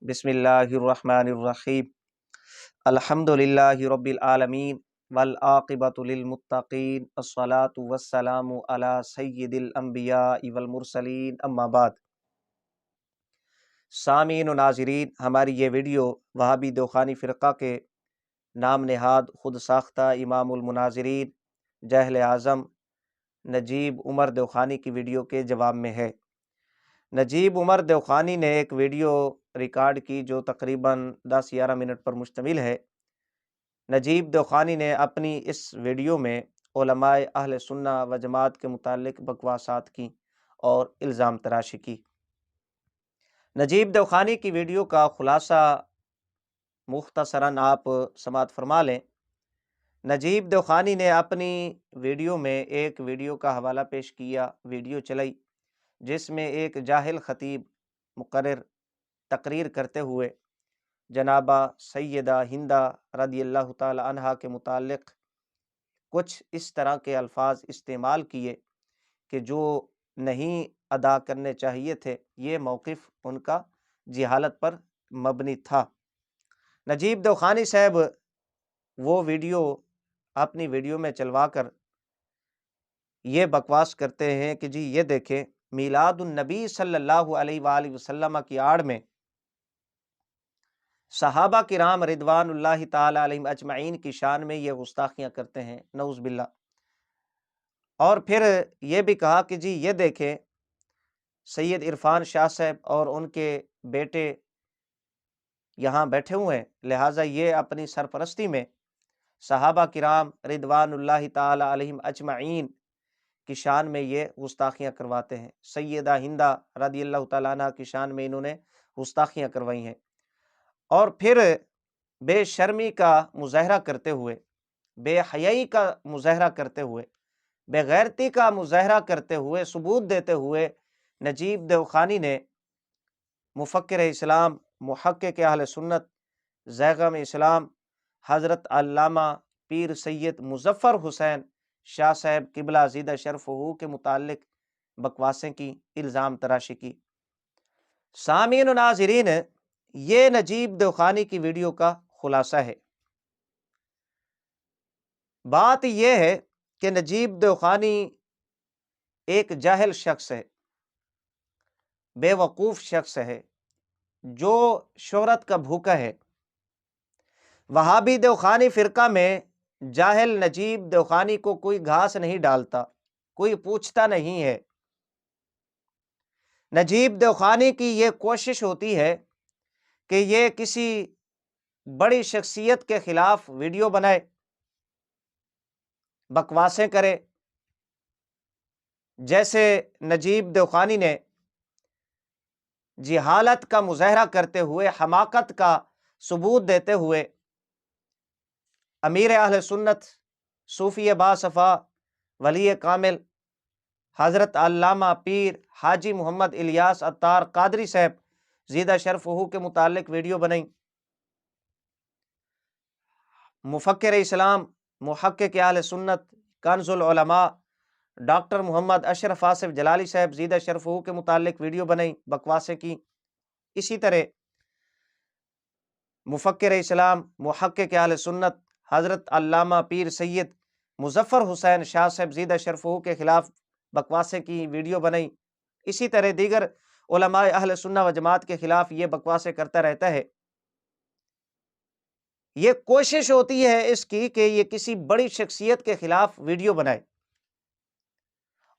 بسم اللہ الرحمن الرحیم الحمد للہ رب العالمین والعاقبۃ للمتقین الصلاۃ والسلام علی سید الانبیاء والمرسلین اما بعد۔ سامعین و ناظرین، ہماری یہ ویڈیو وہابی دوخانی فرقہ کے نام نہاد خود ساختہ امام المناظرین جاہل اعظم نجیب عمر دوخانی کی ویڈیو کے جواب میں ہے۔ نجیب عمر دوخانی نے ایک ویڈیو ریکارڈ کی جو تقریباً 10-11 منٹ پر مشتمل ہے۔ نجیب دوخانی نے اپنی اس ویڈیو میں علماء اہل سنہ و جماعت کے متعلق بکواسات کی اور الزام تراشی کی۔ نجیب دوخانی کی ویڈیو کا خلاصہ مختصراً آپ سماعت فرما لیں۔ نجیب دوخانی نے اپنی ویڈیو میں ایک ویڈیو کا حوالہ پیش کیا، ویڈیو چلائی، جس میں ایک جاہل خطیب مقرر تقریر کرتے ہوئے جنابہ سیدہ ہندہ رضی اللہ تعالی عنہا کے متعلق کچھ اس طرح کے الفاظ استعمال کیے کہ جو نہیں ادا کرنے چاہیے تھے۔ یہ موقف ان کا جہالت پر مبنی تھا۔ نجیب دوخانی صاحب وہ ویڈیو اپنی ویڈیو میں چلوا کر یہ بکواس کرتے ہیں کہ جی یہ دیکھیں، میلاد النبی صلی اللہ علیہ وآلہ وسلم کی آڑ میں صحابہ کرام رضوان اللہ تعالی علیہم اجمعین کی شان میں یہ گستاخیاں کرتے ہیں، نعوذ باللہ۔ اور پھر یہ بھی کہا کہ جی یہ دیکھیں، سید عرفان شاہ صاحب اور ان کے بیٹے یہاں بیٹھے ہوئے ہیں، لہٰذا یہ اپنی سرپرستی میں صحابہ کرام رضوان اللہ تعالی علیہم اجمعین کی شان میں یہ گستاخیاں کرواتے ہیں۔ سیدہ ہندہ رضی اللہ تعالیٰ عنہ کی شان میں انہوں نے گستاخیاں کروائی ہیں، اور پھر بے شرمی کا مظاہرہ کرتے ہوئے، بے حیائی کا مظاہرہ کرتے ہوئے، بے غیرتی کا مظاہرہ کرتے ہوئے، ثبوت دیتے ہوئے نجیب دوخانی نے مفکر اسلام، محقق اہل سنت، زیغم اسلام حضرت علامہ پیر سید مظفر حسین شاہ صاحب قبلہ زیدہ شرفہ کے متعلق بکواسیں کی، الزام تراشی کی۔ سامعین و ناظرین، یہ نجیب دوخانی کی ویڈیو کا خلاصہ ہے۔ بات یہ ہے کہ نجیب دوخانی ایک جاہل شخص ہے، بے وقوف شخص ہے، جو شہرت کا بھوکا ہے۔ وہابی دوخانی فرقہ میں جاہل نجیب دوخانی کو کوئی گھاس نہیں ڈالتا، کوئی پوچھتا نہیں ہے۔ نجیب دوخانی کی یہ کوشش ہوتی ہے کہ یہ کسی بڑی شخصیت کے خلاف ویڈیو بنائے، بکواسیں کرے۔ جیسے نجیب دوخانی نے جہالت کا مظاہرہ کرتے ہوئے، حماقت کا ثبوت دیتے ہوئے امیر اہل سنت، صوفی باصفا، ولی کامل حضرت علامہ پیر حاجی محمد الیاس عطار قادری صاحب زیدہ شرفہ کے متعلق ویڈیو بنائی۔ مفکر اسلام، محقق اہل سنت، کنز العلماء ڈاکٹر محمد اشرف آصف جلالی صاحب زیدہ شرفہ کے متعلق ویڈیو بنائی، بکواسیں کی۔ اسی طرح مفکر اسلام، محقق اہل سنت حضرت علامہ پیر سید مظفر حسین شاہ صاحب زیدہ شرفہ کے خلاف بکواسیں کی، ویڈیو بنائی۔ اسی طرح دیگر علماء اہل سنہ و جماعت کے خلاف یہ بکواسیں کرتا رہتا ہے۔ یہ کوشش ہوتی ہے اس کی کہ یہ کسی بڑی شخصیت کے خلاف ویڈیو بنائے،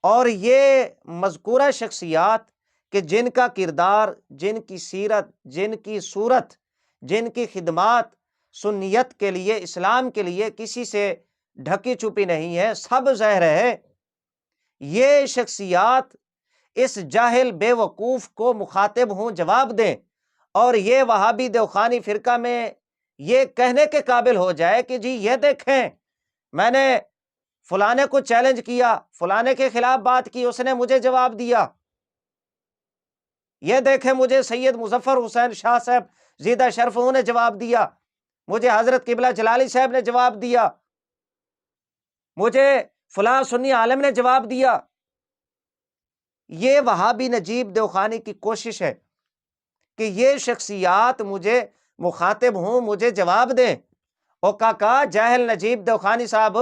اور یہ مذکورہ شخصیات کہ جن کا کردار، جن کی سیرت، جن کی صورت، جن کی خدمات سنیت کے لیے، اسلام کے لیے کسی سے ڈھکی چھپی نہیں ہے، سب ظاہر ہے، یہ شخصیات اس جاہل بے وقوف کو مخاطب ہوں، جواب دیں، اور یہ وہابی دوخانی فرقہ میں یہ کہنے کے قابل ہو جائے کہ جی یہ دیکھیں، میں نے فلانے کو چیلنج کیا، فلانے کے خلاف بات کی، اس نے مجھے جواب دیا۔ یہ دیکھیں، مجھے سید مظفر حسین شاہ صاحب زیدہ شرفہ نے جواب دیا، مجھے حضرت قبلہ جلالی صاحب نے جواب دیا، مجھے فلاں سنی عالم نے جواب دیا۔ یہ وہابی نجیب دوخانی کی کوشش ہے کہ یہ شخصیات مجھے مخاطب ہوں، مجھے جواب دیں۔ او کاکا جاہل نجیب دوخانی صاحب،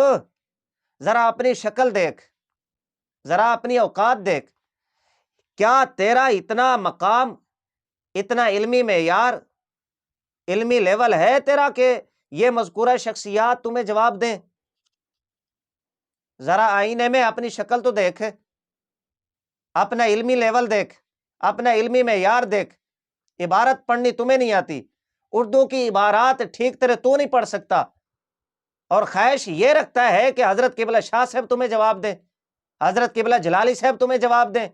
ذرا اپنی شکل دیکھ، ذرا اپنی اوقات دیکھ۔ کیا تیرا اتنا مقام، اتنا علمی معیار، علمی لیول ہے تیرا کہ یہ مذکورہ شخصیات تمہیں جواب دیں؟ ذرا آئینے میں اپنی شکل تو دیکھ، اپنا علمی لیول دیکھ، اپنا علمی معیار دیکھ۔ عبارت پڑھنی تمہیں نہیں آتی، اردو کی عبارات ٹھیک طرح تو نہیں پڑھ سکتا، اور خواہش یہ رکھتا ہے کہ حضرت قبلہ شاہ صاحب تمہیں جواب دیں، حضرت قبلہ جلالی صاحب تمہیں جواب دیں،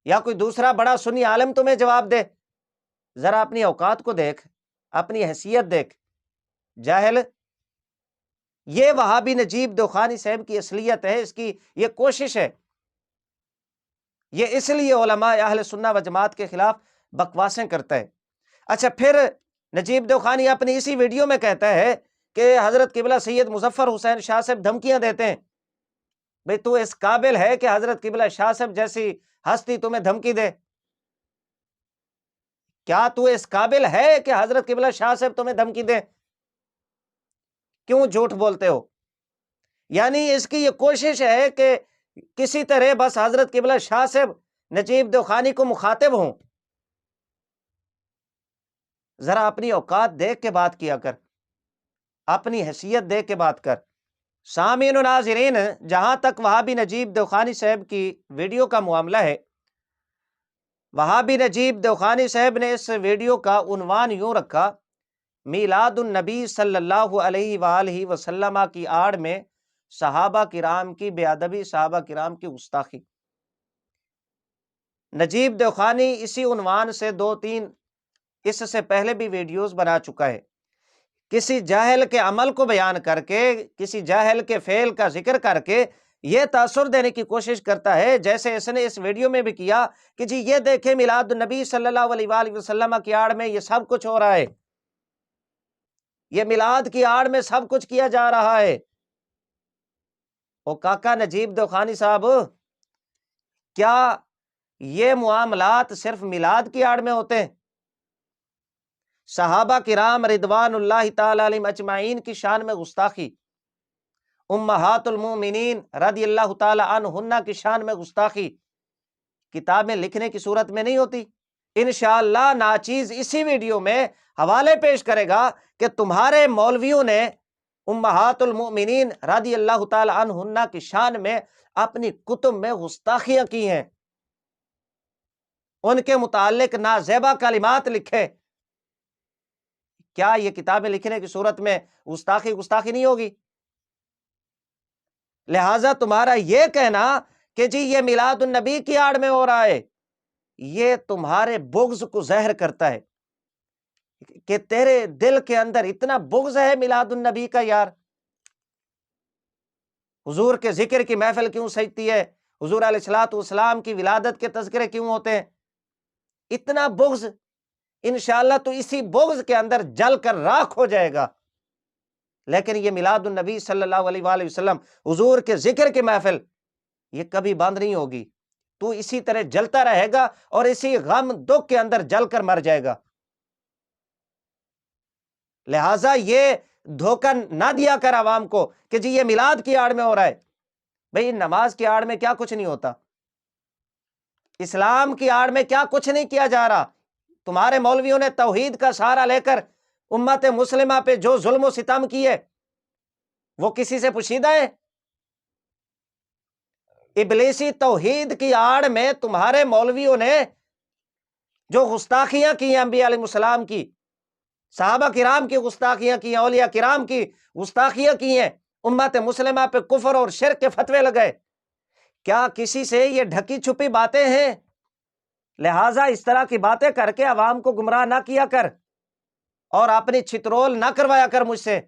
یا کوئی دوسرا بڑا سنی عالم تمہیں جواب دے۔ ذرا اپنی اوقات کو دیکھ، اپنی حیثیت دیکھ جاہل۔ یہ وہابی نجیب دوخانی صاحب کی اصلیت ہے، اس کی یہ کوشش ہے۔ یہ اس لیے علماء اہل سنہ و جماعت کے خلاف بکواسیں کرتا ہے۔ اچھا، پھر نجیب دوخانی اپنی اسی ویڈیو میں کہتا ہے کہ حضرت قبلہ سید مظفر حسین شاہ صاحب دھمکیاں دیتے ہیں۔ بھئی تو اس قابل ہے کہ حضرت قبلہ شاہ صاحب جیسی ہستی تمہیں دھمکی دے؟ کیا تو اس قابل ہے کہ حضرت قبلہ شاہ صاحب تمہیں دھمکی دے؟ کیوں جھوٹ بولتے ہو؟ یعنی اس کی یہ کوشش ہے کہ کسی طرح بس حضرت قبلہ شاہ صاحب نجیب دوخانی کو مخاطب ہوں۔ ذرا اپنی اوقات دیکھ کے بات کیا کر، اپنی حیثیت دیکھ کے بات کر۔ سامعین و ناظرین، جہاں تک وہابی نجیب دوخانی صاحب کی ویڈیو کا معاملہ ہے، وہابی نجیب دوخانی صاحب نے اس ویڈیو کا عنوان یوں رکھا: میلاد النبی صلی اللہ علیہ وآلہ وسلم کی آڑ میں صحابہ کرام کی بے ادبی، صحابہ کرام کی گستاخی۔ نجیب دوخانی اسی عنوان سے 2-3 اس سے پہلے بھی ویڈیوز بنا چکا ہے۔ کسی جاہل کے عمل کو بیان کر کے، کسی جاہل کے فعل کا ذکر کر کے یہ تاثر دینے کی کوشش کرتا ہے، جیسے اس نے اس ویڈیو میں بھی کیا کہ جی یہ دیکھیں میلاد النبی صلی اللہ علیہ وآلہ وسلم کی آڑ میں یہ سب کچھ ہو رہا ہے، یہ میلاد کی آڑ میں سب کچھ کیا جا رہا ہے۔ او کاکا نجیب دوخانی صاحب، کیا یہ معاملات صرف میلاد کی آڑ میں ہوتے ہیں؟ صحابہ کرام رضوان اللہ تعالی علیہم اجمعین کی شان میں گستاخی، امہات المومنین رضی اللہ تعالی عنہن کی شان میں گستاخی کتابیں لکھنے کی صورت میں نہیں ہوتی؟ انشاءاللہ ناچیز اسی ویڈیو میں حوالے پیش کرے گا کہ تمہارے مولویوں نے امہات المؤمنین رضی اللہ تعالی عنہن کی شان میں اپنی کتب میں گستاخیاں کی ہیں، ان کے متعلق نازیبا کلمات لکھے۔ کیا یہ کتابیں لکھنے کی صورت میں گستاخی نہیں ہوگی؟ لہٰذا تمہارا یہ کہنا کہ جی یہ میلاد النبی کی آڑ میں ہو رہا ہے، یہ تمہارے بغض کو ظاہر کرتا ہے کہ تیرے دل کے اندر اتنا بغض ہے میلاد النبی کا۔ یار، حضور کے ذکر کی محفل کیوں سجتی ہے؟ حضور علیہ الصلوۃ والسلام کی ولادت کے تذکرے کیوں ہوتے ہیں؟ اتنا بغض، انشاءاللہ تو اسی بغض کے اندر جل کر راکھ ہو جائے گا۔ لیکن یہ میلاد النبی صلی اللہ علیہ وآلہ وسلم، حضور کے ذکر کی محفل، یہ کبھی بند نہیں ہوگی۔ تو اسی طرح جلتا رہے گا اور اسی غم دکھ کے اندر جل کر مر جائے گا۔ لہٰذا یہ دھوکہ نہ دیا کر عوام کو کہ جی یہ میلاد کی آڑ میں ہو رہا ہے۔ بھئی نماز کی آڑ میں کیا کچھ نہیں ہوتا، اسلام کی آڑ میں کیا کچھ نہیں کیا جا رہا۔ تمہارے مولویوں نے توحید کا سہارا لے کر امت مسلمہ پہ جو ظلم و ستم کیے وہ کسی سے پوشیدہ ہے؟ ابلیسی توحید کی آڑ میں تمہارے مولویوں نے جو گستاخیاں کی ہیں انبیاء علیہ السلام کی، صحابہ کرام کی گستاخیاں کی ہیں، اولیاء کرام کی گستاخیاں کی ہیں، امت مسلمہ پہ کفر اور شرک کے فتوے لگائے، کیا کسی سے یہ ڈھکی چھپی باتیں ہیں؟ لہٰذا اس طرح کی باتیں کر کے عوام کو گمراہ نہ کیا کر اور اپنی چھترول نہ کروایا کر مجھ سے۔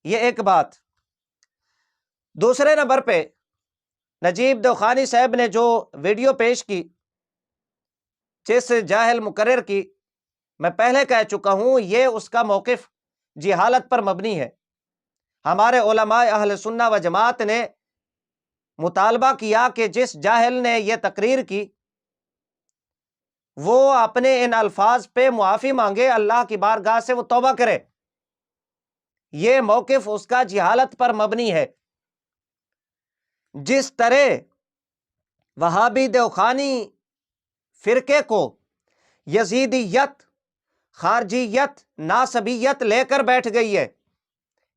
یہ ایک بات۔ دوسرے نمبر پہ نجیب دوخانی صاحب نے جو ویڈیو پیش کی جس جاہل مقرر کی، میں پہلے کہہ چکا ہوں یہ اس کا موقف جہالت پر مبنی ہے۔ ہمارے علماء اہل سنہ و جماعت نے مطالبہ کیا کہ جس جاہل نے یہ تقریر کی وہ اپنے ان الفاظ پہ معافی مانگے، اللہ کی بارگاہ سے وہ توبہ کرے۔ یہ موقف اس کا جہالت پر مبنی ہے۔ جس طرح وہابی دیوخانی فرقے کو یزیدیت، خارجیت، ناسبیت لے کر بیٹھ گئی ہے،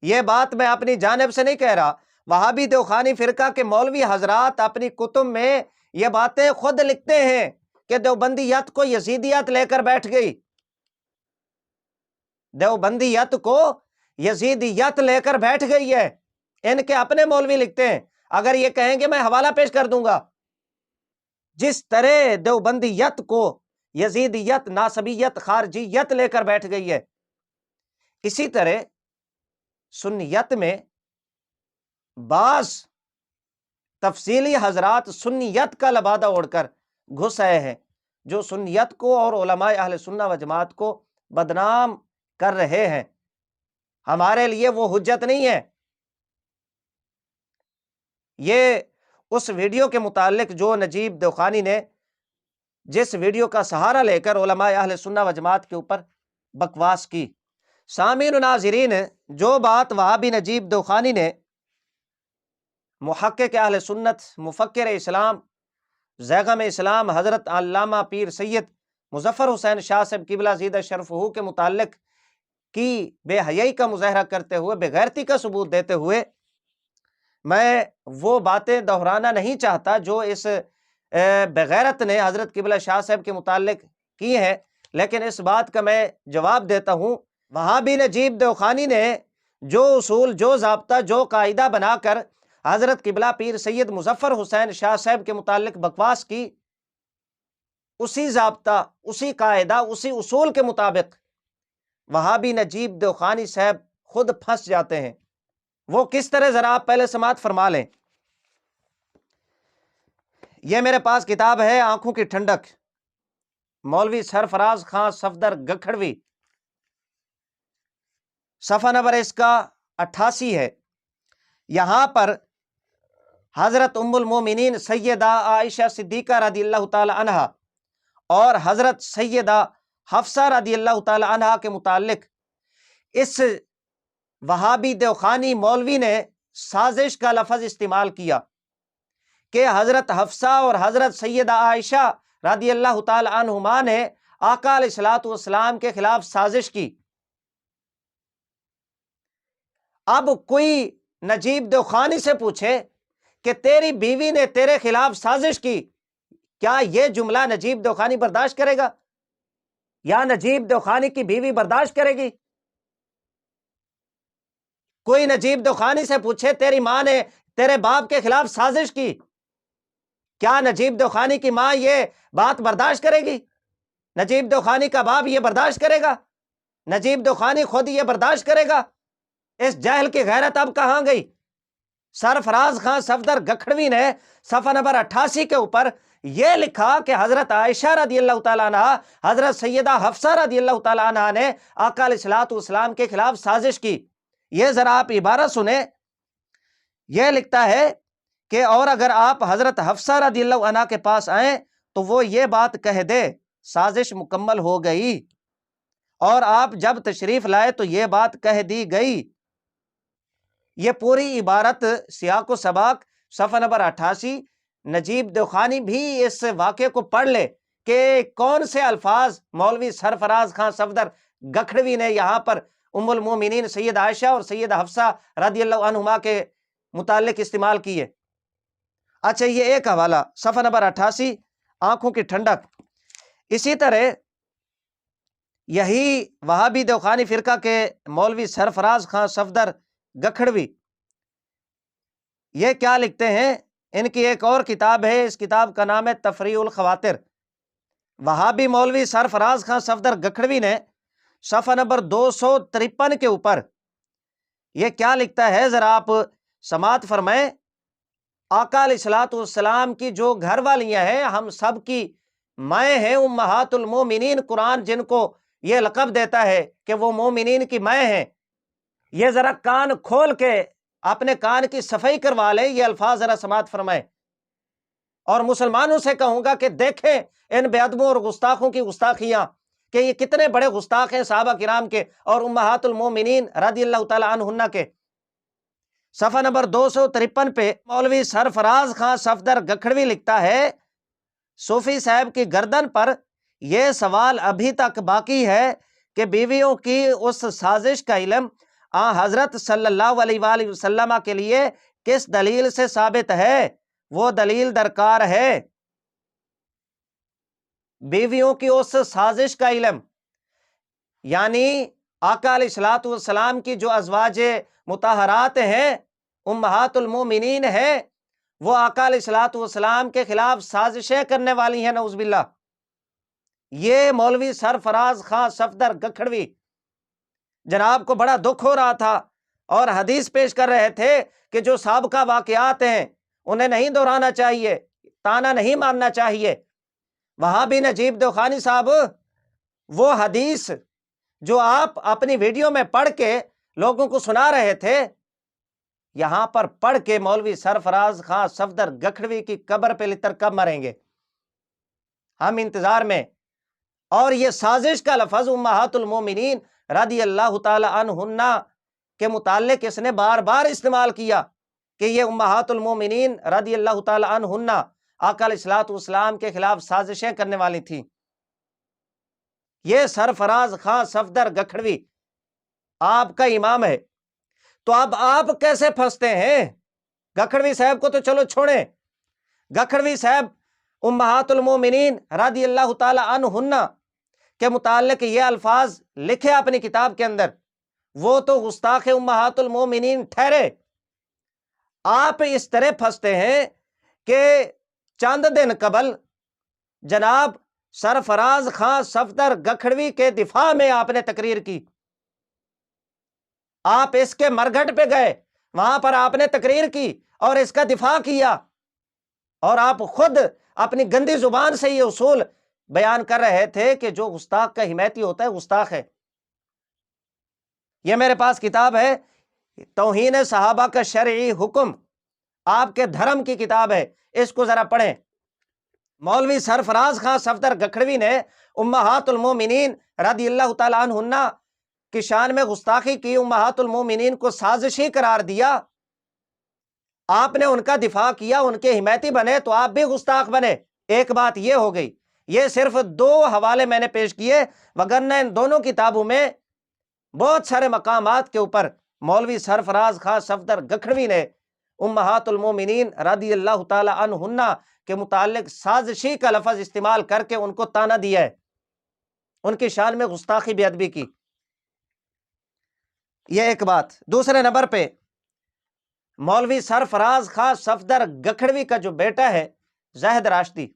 یہ بات میں اپنی جانب سے نہیں کہہ رہا، وہابی دیوخانی فرقہ کے مولوی حضرات اپنی کتب میں یہ باتیں خود لکھتے ہیں کہ دیوبندیت کو یزیدیت لے کر بیٹھ گئی، دیوبندیت کو یزیدیت لے کر بیٹھ گئی ہے۔ ان کے اپنے مولوی لکھتے ہیں، اگر یہ کہیں گے میں حوالہ پیش کر دوں گا۔ جس طرح دیوبندیت کو یزیدیت، ناسبیت، خارجیت لے کر بیٹھ گئی ہے، اسی طرح سنیت میں بعض تفصیلی حضرات سنیت کا لبادہ اوڑھ کر گھس آئے ہیں، جو سنیت کو اور علماء اہل سنہ و جماعت کو بدنام کر رہے ہیں۔ ہمارے لیے وہ حجت نہیں ہے۔ یہ اس ویڈیو کے متعلق جو نجیب دیوخانی نے جس ویڈیو کا سہارا لے کر علماء اہل سنہ و جماعت کے اوپر بکواس کی، سامعین و ناظرین، جو بات وہابی نجیب دیوخانی نے محقق اہل سنت، مفکر اسلام، زیغم اسلام حضرت علامہ پیر سید مظفر حسین شاہ صاحب قبلہ زیدہ شرفہ کے متعلق کی بے حیائی کا مظاہرہ کرتے ہوئے، بے غیرتی کا ثبوت دیتے ہوئے، میں وہ باتیں دہرانا نہیں چاہتا جو اس بغیرت نے حضرت قبلہ شاہ صاحب کے متعلق کی ہیں، لیکن اس بات کا میں جواب دیتا ہوں۔ وہابی نجیب دیوخانی نے جو اصول، جو ضابطہ، جو قاعدہ بنا کر حضرت قبلہ پیر سید مظفر حسین شاہ صاحب کے متعلق بکواس کی، اسی ضابطہ، اسی قاعدہ، اسی اصول کے مطابق وہابی نجیب دیوخانی صاحب خود پھنس جاتے ہیں۔ وہ کس طرح، ذرا آپ پہلے سماعت فرما لیں۔ یہ میرے پاس کتاب ہے آنکھوں کی ٹھنڈک، مولوی سرفراز خان صفدر گکھڑوی، صفحہ نمبر اس کا 88 ہے۔ یہاں پر حضرت ام المومنین سیدہ عائشہ صدیقہ رضی اللہ تعالی عنہا اور حضرت سیدہ حفصہ رضی اللہ تعالی عنہا کے متعلق اس وہابی دیوخانی مولوی نے سازش کا لفظ استعمال کیا کہ حضرت حفصہ اور حضرت سیدہ عائشہ رضی اللہ تعالی عنہما نے آقا علیہ الصلوۃ والسلام کے خلاف سازش کی۔ اب کوئی نجیب دیوخانی سے پوچھے کہ تیری بیوی نے تیرے خلاف سازش کی، کیا یہ جملہ نجیب دیوخانی برداشت کرے گا؟ یا نجیب دیوخانی کی بیوی برداشت کرے گی؟ کوئی نجیب دیوخانی سے پوچھے تیری ماں نے تیرے باپ کے خلاف سازش کی، کیا نجیب دیوخانی کی ماں یہ بات برداشت کرے گی؟ نجیب دیوخانی کا باپ یہ برداشت کرے گا؟ نجیب دیوخانی خود یہ برداشت کرے گا؟ اس جہل کی غیرت اب کہاں گئی؟ سرفراز خان صفدر گکھڑوی نے صفحہ نمبر 88 کے اوپر یہ لکھا کہ حضرت عائشہ رضی اللہ تعالیٰ عنہ، حضرت سیدہ حفصہ رضی اللہ تعالیٰ عنہ نے آقا علیہ الصلوۃ والسلام کے خلاف سازش کی۔ یہ ذرا آپ عبارت سنیں، یہ لکھتا ہے کہ اور اگر آپ حضرت حفصہ رضی اللہ عنہ کے پاس آئیں تو وہ یہ بات کہہ دے سازش مکمل ہو گئی، اور آپ جب تشریف لائے تو یہ بات کہہ دی گئی۔ یہ پوری عبارت سیاق و سباق صفحہ نمبر 88، نجیب دیوخانی بھی اس واقعے کو پڑھ لے کہ کون سے الفاظ مولوی سرفراز خان صفدر گکھڑوی نے یہاں پر ام المومنین سید عائشہ اور سید حفصہ رضی اللہ عنہما کے متعلق استعمال کیے۔ اچھا، یہ ایک حوالہ صفحہ نمبر 88 آنکھوں کی ٹھنڈک۔ اسی طرح یہی وہابی دیوخانی فرقہ کے مولوی سرفراز خان صفدر گکھڑوی یہ کیا لکھتے ہیں؟ ان کی ایک اور کتاب ہے، اس کتاب کا نام ہے تفریع الخواطر۔ وہابی مولوی سرفراز خان صفدر گکھڑوی نے صفحہ نمبر 253 کے اوپر یہ کیا لکھتا ہے، ذرا آپ سماعت فرمائیں۔ آقا علیہ الصلوۃ والسلام کی جو گھر والیاں ہیں، ہم سب کی مائیں ہیں، امہات المومنین، قرآن جن کو یہ لقب دیتا ہے کہ وہ مومنین کی مائیں ہیں، یہ ذرا کان کھول کے اپنے کان کی صفائی کروا لیں، یہ الفاظ ذرا سماعت فرمائیں۔ اور مسلمانوں سے کہوں گا کہ دیکھیں ان بے ادبوں اور گستاخوں کی گستاخیاں کہ یہ کتنے بڑے گستاخ ہیں صحابہ کرام کے اور امہات المومنین رضی اللہ تعالی عنہن کے۔ صفحہ نمبر 253 پہ مولوی سرفراز خان صفدر گکھڑوی لکھتا ہے، صوفی صاحب کی گردن پر یہ سوال ابھی تک باقی ہے کہ بیویوں کی اس سازش کا علم حضرت صلی اللہ علیہ وآلہ وسلم کے لیے کس دلیل سے ثابت ہے؟ وہ دلیل درکار ہے۔ بیویوں کی اس سازش کا علم یعنی آقا علیہ الصلوۃ والسلام کی جو ازواج مطہرات ہیں، امہات المومنین ہیں، وہ آقا علیہ الصلوۃ والسلام کے خلاف سازشیں کرنے والی ہیں، نعوذ باللہ۔ یہ مولوی سرفراز خان صفدر گکھڑوی جناب کو بڑا دکھ ہو رہا تھا اور حدیث پیش کر رہے تھے کہ جو سابقہ واقعات ہیں انہیں نہیں دہرانا چاہیے، تانا نہیں ماننا چاہیے۔ وہاں بھی نجیب دوخانی صاحب وہ حدیث جو آپ اپنی ویڈیو میں پڑھ کے لوگوں کو سنا رہے تھے، یہاں پر پڑھ کے مولوی سرفراز خان صفدر گکھڑوی کی قبر پہ لتر کب مریں گے؟ ہم انتظار میں۔ اور یہ سازش کا لفظ امہات المومنین رضی اللہ تعالی عنہن کے متعلق اس نے بار بار استعمال کیا کہ یہ امہات المومنین رضی اللہ تعالی عنہن آقا علیہ الصلوۃ والسلام کے خلاف سازشیں کرنے والی تھیں۔ یہ سرفراز خان صفدر گکھڑوی آپ کا امام ہے، تو اب آپ کیسے پھنستے ہیں؟ گکھڑوی صاحب کو تو چلو چھوڑیں، گکھڑوی صاحب امہات المومنین رضی اللہ تعالی عنہن کے متعلق یہ الفاظ لکھے اپنی کتاب کے اندر، وہ تو گستاخ امہات المومنین ٹھہرے۔ آپ اس طرح پھنستے ہیں کہ چند دن قبل جناب سرفراز خان صفدر گکھڑوی کے دفاع میں آپ نے تقریر کی، آپ اس کے مرگھٹ پہ گئے، وہاں پر آپ نے تقریر کی اور اس کا دفاع کیا، اور آپ خود اپنی گندی زبان سے یہ اصول بیان کر رہے تھے کہ جو گستاخ کا حمایتی ہوتا ہے گستاخ ہے۔ یہ میرے پاس کتاب ہے توہین صحابہ کا شرعی حکم، آپ کے دھرم کی کتاب ہے، اس کو ذرا پڑھیں۔ مولوی سرفراز خان صفدر گکھڑوی نے امہات المومنین رضی اللہ تعالی عنہن کی شان میں گستاخی کی، امہات المومنین کو سازشی قرار دیا، آپ نے ان کا دفاع کیا، ان کے حمایتی بنے تو آپ بھی گستاخ بنے۔ ایک بات یہ ہو گئی، یہ صرف 2 حوالے میں نے پیش کیے، وگرنہ ان دونوں کتابوں میں بہت سارے مقامات کے اوپر مولوی سرفراز خان صفدر گکھڑوی نے امہات المومنین رضی اللہ تعالی عنہن کے متعلق سازشی کا لفظ استعمال کر کے ان کو تانا دیا ہے، ان کی شان میں گستاخی بے ادبی کی۔ یہ ایک بات۔ دوسرے نمبر پہ مولوی سرفراز خان صفدر گکھڑوی کا جو بیٹا ہے زاہد راشدی،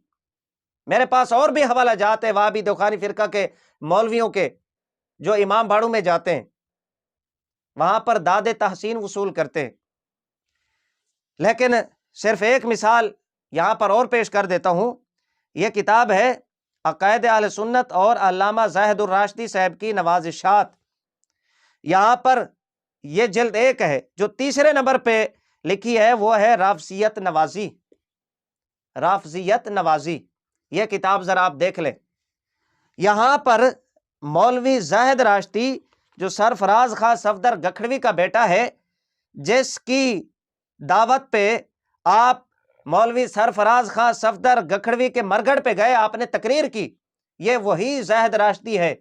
میرے پاس اور بھی حوالہ جات ہیں وہابی دوخانی فرقہ کے مولویوں کے جو امام باڑوں میں جاتے ہیں، وہاں پر داد تحسین وصول کرتے ہیں، لیکن صرف ایک مثال یہاں پر اور پیش کر دیتا ہوں۔ یہ کتاب ہے عقائد اہل سنت اور علامہ زاہد الراشدی صاحب کی نوازشات، یہاں پر یہ جلد 1 ہے، جو تیسرے نمبر پہ لکھی ہے وہ ہے رافضیت نوازی، رافضیت نوازی۔ یہ کتاب ذرا آپ دیکھ لیں، یہاں پر مولوی زاہد راشدی جو سرفراز خان صفدر گکھڑوی کا بیٹا ہے، جس کی دعوت پہ آپ مولوی سرفراز خان صفدر گکھڑوی کے مرگڑ پہ گئے، آپ نے تقریر کی، یہ وہی زاہد راشدی ہے۔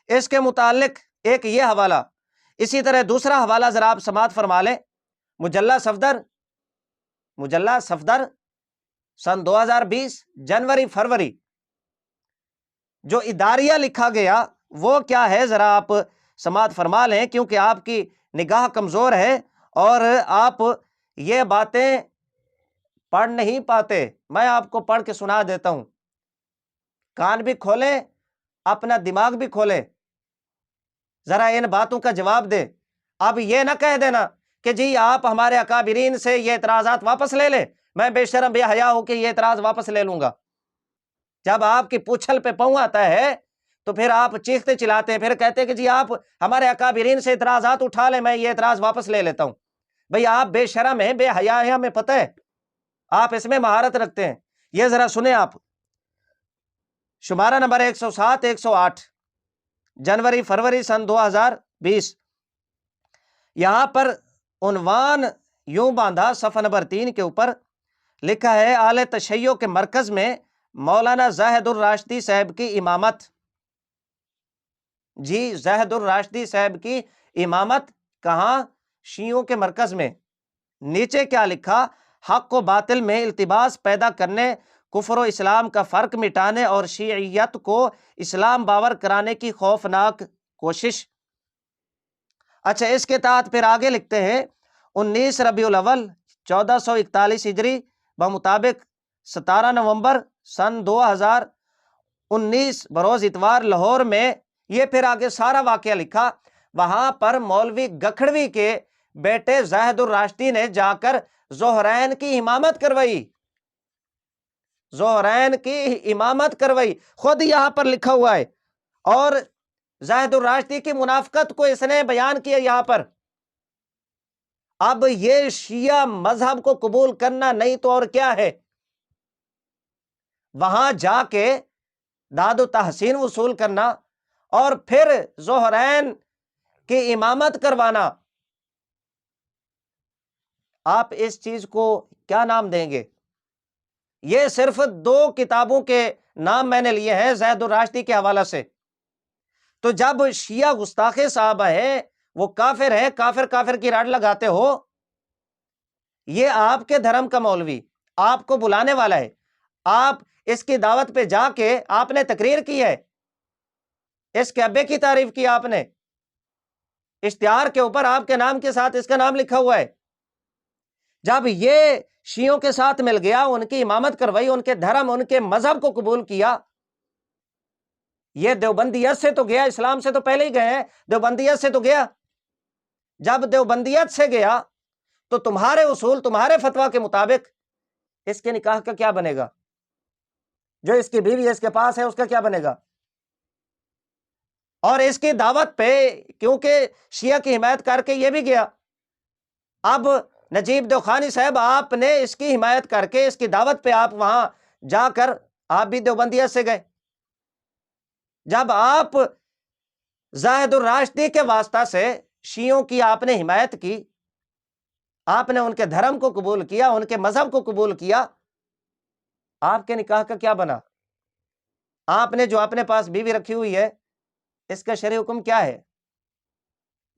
اس کے متعلق ایک یہ حوالہ، اسی طرح دوسرا حوالہ ذرا آپ سماعت فرما لیں۔ مجلہ صفدر سن 2020 جنوری فروری جو اداریہ لکھا گیا وہ کیا ہے، ذرا آپ سماعت فرما لیں، کیونکہ آپ کی نگاہ کمزور ہے اور آپ یہ باتیں پڑھ نہیں پاتے۔ میں آپ کو پڑھ کے سنا دیتا ہوں، کان بھی کھولیں، اپنا دماغ بھی کھولیں، ذرا ان باتوں کا جواب دیں۔ اب یہ نہ کہہ دینا کہ جی آپ ہمارے اکابرین سے یہ اعتراضات واپس لے لیں، میں بے شرم بے حیا ہو کے یہ اعتراض واپس لے لوں گا۔ جب آپ کی پوچھل پہ پاؤں آتا ہے تو پھر آپ چیختے چلاتے ہیں، پھر کہتے ہیں کہ جی آپ ہمارے اکابرین سے اعتراضات اٹھا لیں، میں یہ اعتراض واپس لے لیتا ہوں۔ بھئی آپ بے شرم ہیں، بے حیا ہیں، ہمیں پتہ ہے، آپ اس میں مہارت رکھتے ہیں۔ یہ ذرا سنیں آپ، شمارہ نمبر 107 108 جنوری فروری سن 2020، یہاں پر عنوان یوں باندھا، صفحہ نمبر 3 کے اوپر لکھا ہے اہل تشیع کے مرکز میں مولانا زاہد الراشدی صاحب کی امامت۔ جی، زاہد الراشدی صاحب کی امامت کہاں؟ شیعوں کے مرکز میں۔ نیچے کیا لکھا؟ حق و باطل میں التباس پیدا کرنے، کفر و اسلام کا فرق مٹانے اور شیعیت کو اسلام باور کرانے کی خوفناک کوشش۔ اچھا، اس کے تحت پھر آگے لکھتے ہیں 19 ربیع الاول 1441 ہجری بمطابق 17 نومبر سن 2019 بروز اتوار لاہور میں، یہ پھر آگے سارا واقعہ لکھا، وہاں پر مولوی گکھڑوی کے بیٹے زاہد الراشدی نے جا کر ظہرین کی امامت کروائی، ظہرین کی امامت کروائی، خود یہاں پر لکھا ہوا ہے۔ اور زاہد الراشدی کی منافقت کو اس نے بیان کیا یہاں پر۔ اب یہ شیعہ مذہب کو قبول کرنا نہیں تو اور کیا ہے؟ وہاں جا کے داد و تحسین وصول کرنا اور پھر ظہرین کی امامت کروانا، آپ اس چیز کو کیا نام دیں گے؟ یہ صرف 2 کتابوں کے نام میں نے لیے ہیں زاہد الراشدی کے حوالہ سے۔ تو جب شیعہ گستاخ صحابہ ہیں، وہ کافر ہیں، کافر کافر کی راڑ لگاتے ہو، یہ آپ کے دھرم کا مولوی آپ کو بلانے والا ہے، آپ اس کی دعوت پہ جا کے آپ نے تقریر کی ہے، اس کے ابے کی تعریف کی آپ نے، اشتہار کے اوپر آپ کے نام کے ساتھ اس کا نام لکھا ہوا ہے۔ جب یہ شیعوں کے ساتھ مل گیا، ان کی امامت کروائی، ان کے دھرم، ان کے مذہب کو قبول کیا، یہ دیوبندیت سے تو گیا، اسلام سے تو پہلے ہی گئے ہیں، دیوبندیت سے تو گیا۔ جب دیوبندیت سے گیا تو تمہارے اصول، تمہارے فتویٰ کے مطابق اس کے نکاح کا کیا بنے گا؟ جو اس کی بیوی اس کے پاس ہے اس کا کیا بنے گا؟ اور اس کی دعوت پہ کیونکہ شیعہ کی حمایت کر کے یہ بھی گیا، اب نجیب دوخانی صاحب آپ نے اس کی حمایت کر کے اس کی دعوت پہ آپ وہاں جا کر آپ بھی دیوبندیت سے گئے۔ جب آپ زاہد الراشدی کے واسطہ سے شیعوں کی آپ نے حمایت کی، آپ نے ان کے دھرم کو قبول کیا، ان کے مذہب کو قبول کیا، آپ کے نکاح کا کیا بنا؟ آپ نے جو اپنے پاس بیوی رکھی ہوئی ہے، اس کا شرعی حکم کیا ہے؟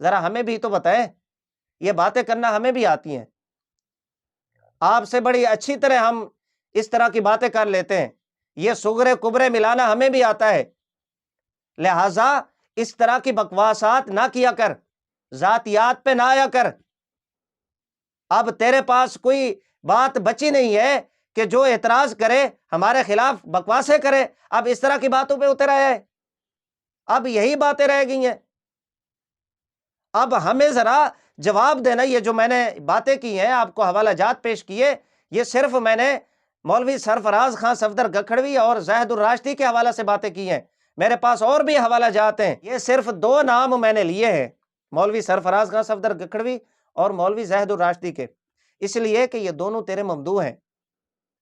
ذرا ہمیں بھی تو بتائیں، یہ باتیں کرنا ہمیں بھی آتی ہیں، آپ سے بڑی اچھی طرح ہم اس طرح کی باتیں کر لیتے ہیں، یہ صغرے کبرے ملانا ہمیں بھی آتا ہے، لہٰذا اس طرح کی بکواسات نہ کیا کر، ذاتیات پہ نہ آیا کر۔ اب تیرے پاس کوئی بات بچی نہیں ہے کہ جو اعتراض کرے، ہمارے خلاف بکواسیں کرے، اب اس طرح کی باتوں پہ اتر آیا ہے، اب یہی باتیں رہ گئی ہیں۔ اب ہمیں ذرا جواب دینا، یہ جو میں نے باتیں کی ہیں، آپ کو حوالہ جات پیش کیے، یہ صرف میں نے مولوی سرفراز خان صفدر گکھڑوی اور زاہد الراشدی کے حوالہ سے باتیں کی ہیں، میرے پاس اور بھی حوالہ جات ہیں، یہ صرف 2 نام میں نے لیے ہیں، مولوی سرفراز خان صفدر گکھڑوی اور مولوی زاہد الراشدی کے، اس لیے کہ یہ دونوں تیرے ممدوح ہیں۔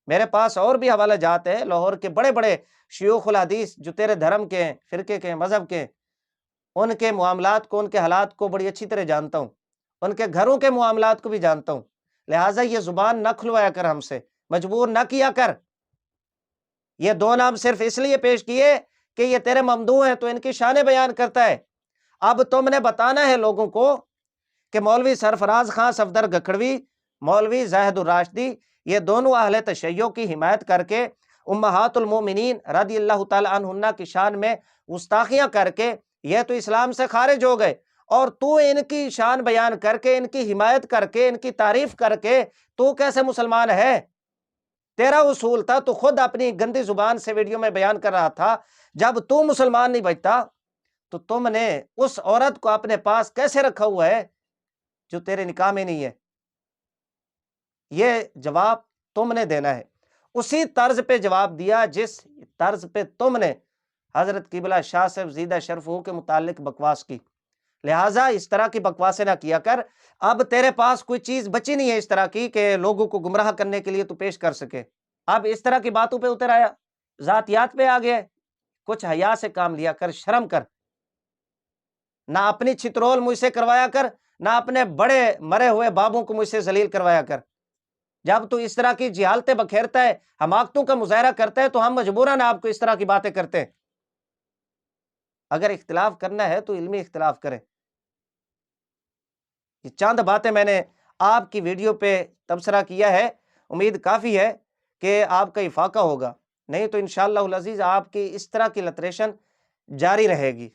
میرے پاس اور بھی حوالہ جات ہیں، لاہور کے بڑے بڑے شیوخ الحدیث جو تیرے دھرم کے ہیں، فرقے کے ہیں، مذہب کے ہیں، ان کے معاملات کو، ان کے حالات کو بڑی اچھی طرح جانتا ہوں، ان کے گھروں کے معاملات کو بھی جانتا ہوں، لہٰذا یہ زبان نہ کھلوایا کر، ہم سے مجبور نہ کیا کر۔ یہ 2 نام صرف اس لیے پیش کیے کہ یہ تیرے ممدوح ہیں تو ان کی شان بیان کرتا ہے۔ اب تم نے بتانا ہے لوگوں کو کہ مولوی سرفراز خان صفدر گکھڑوی، مولوی زاہد الراشدی، یہ دونوں اہل تشیع کی حمایت کر کے امہات المومنین رضی اللہ تعالی عنہن کی شان میں گستاخیاں کر کے یہ تو اسلام سے خارج ہو گئے، اور تو ان کی شان بیان کر کے، ان کی حمایت کر کے، ان کی تعریف کر کے تو کیسے مسلمان ہے؟ تیرا اصول تھا، تو خود اپنی گندی زبان سے ویڈیو میں بیان کر رہا تھا، جب تو مسلمان نہیں بچتا تو تم نے اس عورت کو اپنے پاس کیسے رکھا ہوا ہے جو تیرے نکاح میں نہیں ہے؟ یہ جواب تم نے دینا ہے، اسی طرز پہ جواب دیا جس طرز پہ تم نے حضرت قبلہ شاہ صاحب زیدہ شرف کے متعلق بکواس کی، لہٰذا اس طرح کی بکواسیں نہ کیا کر، اب تیرے پاس کوئی چیز بچی نہیں ہے اس طرح کی کہ لوگوں کو گمراہ کرنے کے لیے تو پیش کر سکے، اب اس طرح کی باتوں پہ اتر آیا، ذاتیات پہ آ گیا ہے۔ کچھ حیا سے کام لیا کر، شرم کر، نہ اپنی چترول مجھ سے کروایا کر، نہ اپنے بڑے مرے ہوئے بابوں کو مجھ سے ذلیل کروایا کر۔ جب تو اس طرح کی جہالتیں بکھیرتا ہے، حماقتوں کا مظاہرہ کرتا ہے، تو ہم مجبوراً آپ کو اس طرح کی باتیں کرتے ہیں۔ اگر اختلاف کرنا ہے تو علمی اختلاف کریں۔ یہ چند باتیں میں نے آپ کی ویڈیو پہ تبصرہ کیا ہے، امید کافی ہے کہ آپ کا افاقہ ہوگا، نہیں تو انشاءاللہ العزیز آپ کی اس طرح کی لتریشن جاری رہے گی۔